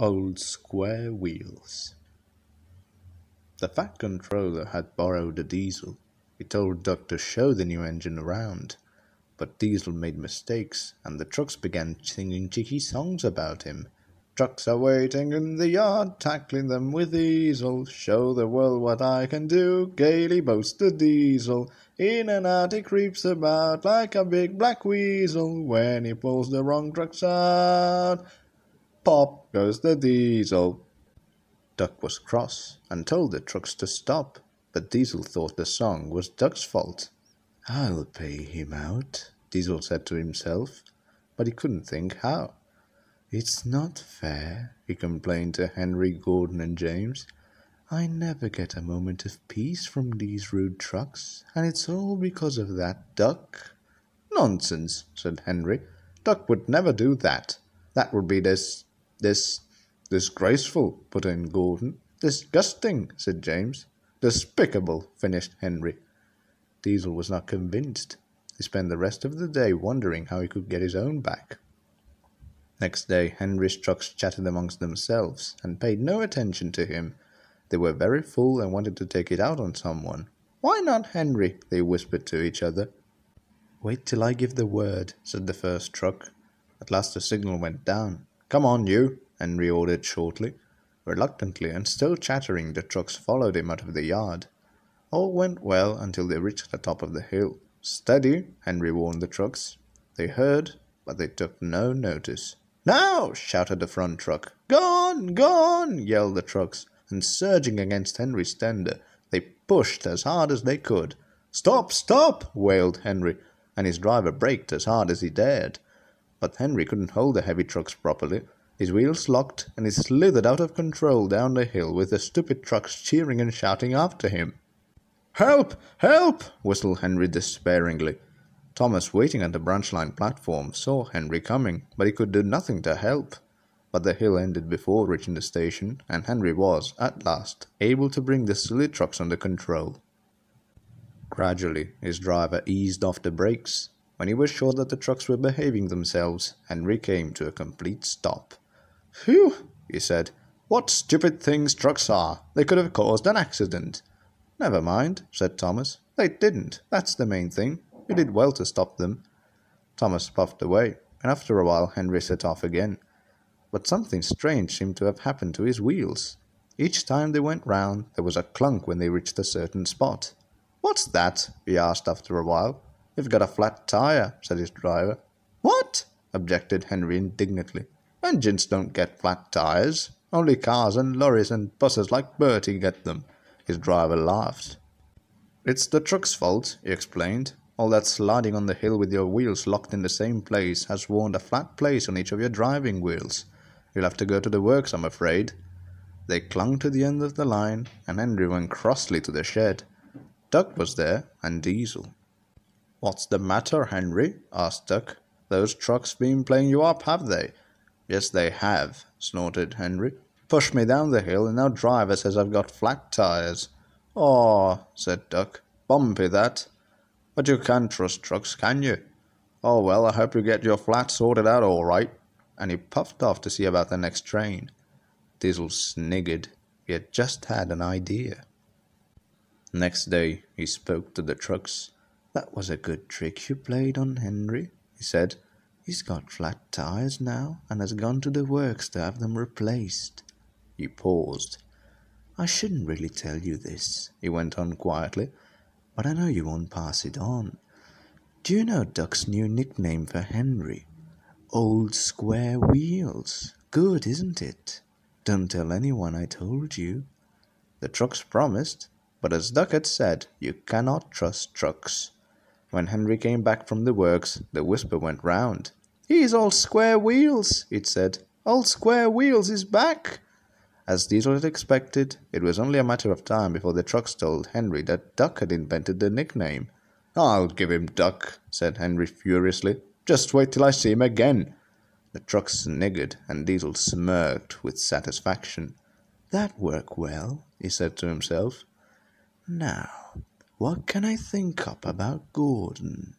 Old square wheels. The Fat Controller had borrowed a diesel. He told Duck to show the new engine around, but Diesel made mistakes, and the trucks began singing cheeky songs about him. Trucks are waiting in the yard, tackling them with Diesel. Show the world what I can do, gaily boasts the Diesel. In and out he creeps about like a big black weasel. When he pulls the wrong trucks out, pop goes the Diesel. Duck was cross and told the trucks to stop, but Diesel thought the song was Duck's fault. "I'll pay him out," Diesel said to himself, but he couldn't think how. "It's not fair," he complained to Henry, Gordon, and James. "I never get a moment of peace from these rude trucks, and it's all because of that Duck." "Nonsense," said Henry. "Duck would never do that. That would be disgraceful," put in Gordon. "Disgusting," said James. "Despicable," finished Henry. Diesel was not convinced. He spent the rest of the day wondering how he could get his own back. Next day, Henry's trucks chatted amongst themselves and paid no attention to him. They were very full and wanted to take it out on someone. "Why not Henry?" they whispered to each other. "Wait till I give the word," said the first truck. At last the signal went down. "Come on, you," Henry ordered shortly. Reluctantly and still chattering, the trucks followed him out of the yard. All went well until they reached the top of the hill. "Steady," Henry warned the trucks. They heard, but they took no notice. "Now!" shouted the front truck. "Gone! Gone!" yelled the trucks, and surging against Henry's tender, they pushed as hard as they could. "Stop! Stop!" wailed Henry, and his driver braked as hard as he dared. But Henry couldn't hold the heavy trucks properly. His wheels locked, and he slithered out of control down the hill with the stupid trucks cheering and shouting after him. "Help! Help!" whistled Henry despairingly. Thomas, waiting at the branch line platform, saw Henry coming, but he could do nothing to help. But the hill ended before reaching the station, and Henry was, at last, able to bring the silly trucks under control. Gradually, his driver eased off the brakes. When he was sure that the trucks were behaving themselves, Henry came to a complete stop. "Phew," he said. "What stupid things trucks are! They could have caused an accident." "Never mind," said Thomas. "They didn't. That's the main thing. You did well to stop them." Thomas puffed away, and after a while Henry set off again. But something strange seemed to have happened to his wheels. Each time they went round, there was a clunk when they reached a certain spot. "What's that?" he asked after a while. "You've got a flat tire," said his driver. "What?" objected Henry indignantly. "Engines don't get flat tires. Only cars and lorries and buses like Bertie get them." His driver laughed. "It's the truck's fault," he explained. "All that sliding on the hill with your wheels locked in the same place has worn a flat place on each of your driving wheels. You'll have to go to the works, I'm afraid." They clung to the end of the line, and Henry went crossly to the shed. Duck was there, and Diesel. "What's the matter, Henry?" asked Duck. "Those trucks been playing you up, have they?" "Yes, they have," snorted Henry. "Pushed me down the hill, and now driver says I've got flat tires." "Aw," said Duck. "Bumpy, that. But you can't trust trucks, can you? Oh well, I hope you get your flat sorted out all right." And he puffed off to see about the next train. Diesel sniggered. He had just had an idea. Next day, he spoke to the trucks. "That was a good trick you played on Henry," he said. "He's got flat tires now, and has gone to the works to have them replaced." He paused. "I shouldn't really tell you this," he went on quietly, "but I know you won't pass it on. Do you know Duck's new nickname for Henry? Old Square Wheels. Good, isn't it? Don't tell anyone I told you." The trucks promised, but as Duck had said, you cannot trust trucks. When Henry came back from the works, the whisper went round. "He's Old Square Wheels," it said. "Old Square Wheels is back." As Diesel had expected, it was only a matter of time before the trucks told Henry that Duck had invented the nickname. "I'll give him Duck," said Henry furiously. "Just wait till I see him again." The trucks sniggered, and Diesel smirked with satisfaction. "That worked well," he said to himself. "Now, what can I think up about Gordon?"